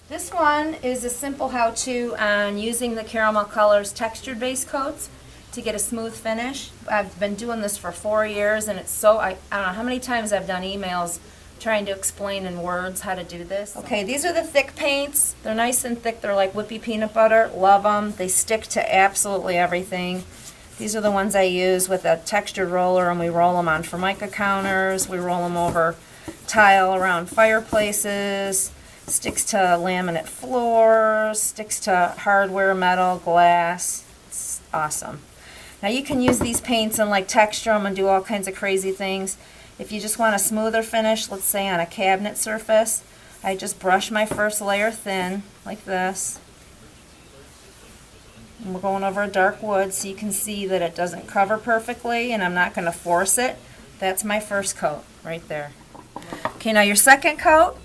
This one is a simple how-to on using the Caramel Colors Textured Base Coats to get a smooth finish. I've been doing this for 4 years, and it's so, I don't know how many times I've done emails trying to explain in words how to do this. Okay, these are the thick paints. They're nice and thick. They're like whippy peanut butter. Love them. They stick to absolutely everything. These are the ones I use with a textured roller, and we roll them on Formica counters. We roll them over tile around fireplaces. Sticks to laminate floors, sticks to hardware, metal, glass. It's awesome. Now you can use these paints and like texture them and do all kinds of crazy things. If you just want a smoother finish, let's say on a cabinet surface, I just brush my first layer thin like this. And we're going over a dark wood so you can see that it doesn't cover perfectly, and I'm not going to force it. That's my first coat right there. Okay, now your second coat.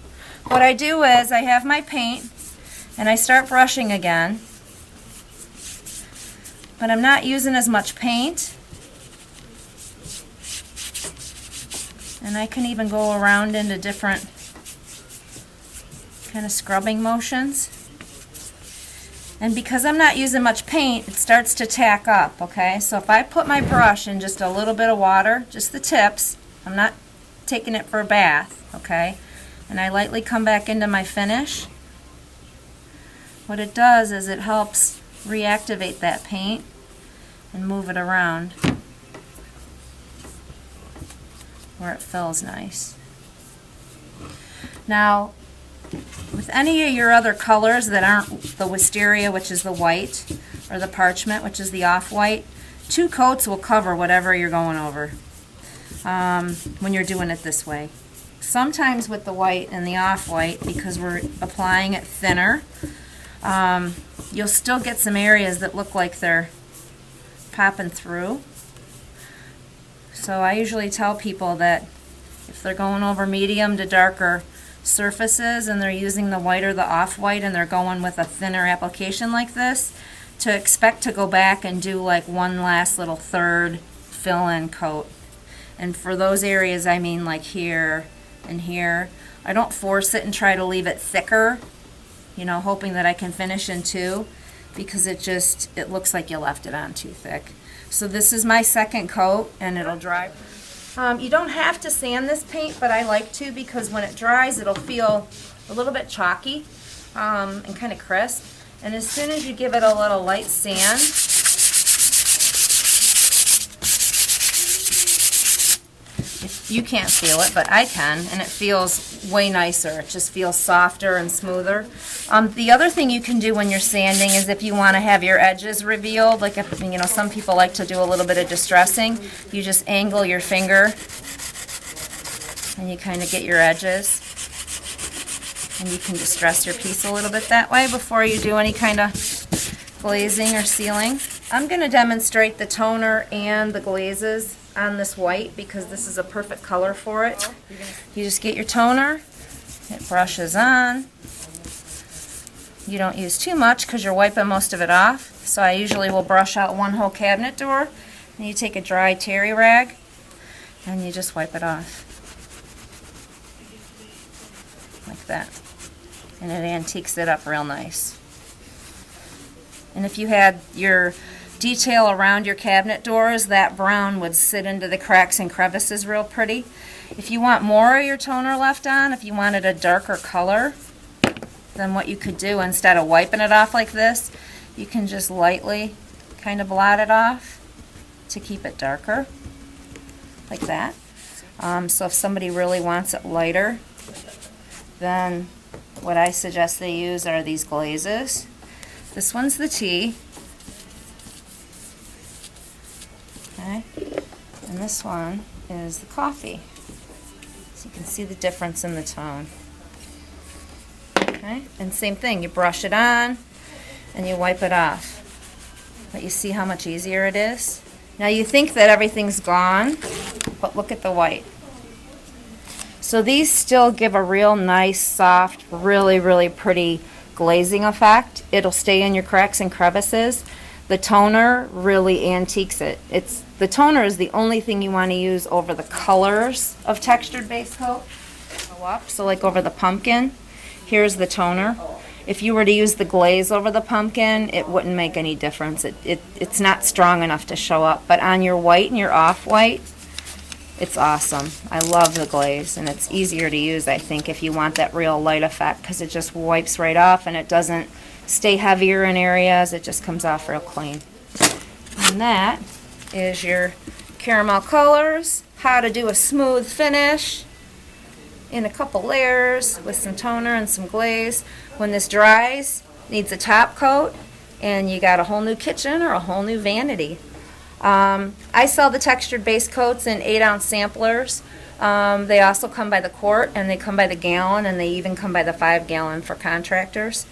What I do is I have my paint and I start brushing again, but I'm not using as much paint, and I can even go around into different kind of scrubbing motions. And because I'm not using much paint, it starts to tack up, okay? So if I put my brush in just a little bit of water, just the tips, I'm not taking it for a bath, okay? And I lightly come back into my finish. What it does is it helps reactivate that paint and move it around where it feels nice. Now, with any of your other colors that aren't the Wisteria, which is the white, or the parchment, which is the off-white, 2 coats will cover whatever you're going over when you're doing it this way. Sometimes with the white and the off-white, because we're applying it thinner, you'll still get some areas that look like they're popping through. So I usually tell people that if they're going over medium to darker surfaces and they're using the white or the off-white and they're going with a thinner application like this, to expect to go back and do like one last little third fill-in coat. And for those areas, I mean like here and here, I don't force it and try to leave it thicker, you know, hoping that I can finish in 2, because it looks like you left it on too thick. So this is my second coat, and it'll dry. You don't have to sand this paint, but I like to, because when it dries it'll feel a little bit chalky and kind of crisp. And as soon as you give it a little light sand, you can't feel it, but I can, and it feels way nicer. It just feels softer and smoother. The other thing you can do when you're sanding is if you want to have your edges revealed, like if, you know, some people like to do a little bit of distressing, you just angle your finger and you kind of get your edges, and you can distress your piece a little bit that way before you do any kind of glazing or sealing. I'm going to demonstrate the toner and the glazes on this white because this is a perfect color for it. You just get your toner, it brushes on. You don't use too much because you're wiping most of it off. So I usually will brush out one whole cabinet door, and you take a dry terry rag and you just wipe it off like that, and it antiques it up real nice. And if you had your detail around your cabinet doors, that brown would sit into the cracks and crevices real pretty. If you want more of your toner left on, if you wanted a darker color, then what you could do, instead of wiping it off like this, you can just lightly kind of blot it off to keep it darker, like that. So if somebody really wants it lighter, then what I suggest they use are these glazes. This one's the tea. Okay, and this one is the coffee. So you can see the difference in the tone. Okay, and same thing, you brush it on and you wipe it off. But you see how much easier it is? Now you think that everything's gone, but look at the white. So these still give a real nice, soft, really pretty glazing effect. It'll stay in your cracks and crevices. The toner really antiques it. The toner is the only thing you want to use over the colors of textured base coat. So like over the pumpkin, here's the toner. if you were to use the glaze over the pumpkin, it wouldn't make any difference. It's not strong enough to show up. But on your white and your off-white, it's awesome. I love the glaze, and it's easier to use, I think, if you want that real light effect, because it just wipes right off and it doesn't stay heavier in areas. It just comes off real clean. And that is your caramel colors, how to do a smooth finish in a couple layers with some toner and some glaze. When this dries, needs a top coat, and you got a whole new kitchen or a whole new vanity. I sell the textured base coats in 8-ounce samplers. They also come by the quart, and they come by the gallon, and they even come by the 5-gallon for contractors.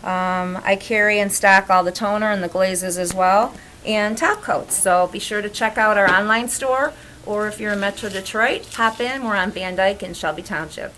I carry and stock all the toner and the glazes as well, and top coats. So be sure to check out our online store, or if you're in Metro Detroit, hop in. We're on Van Dyke in Shelby Township.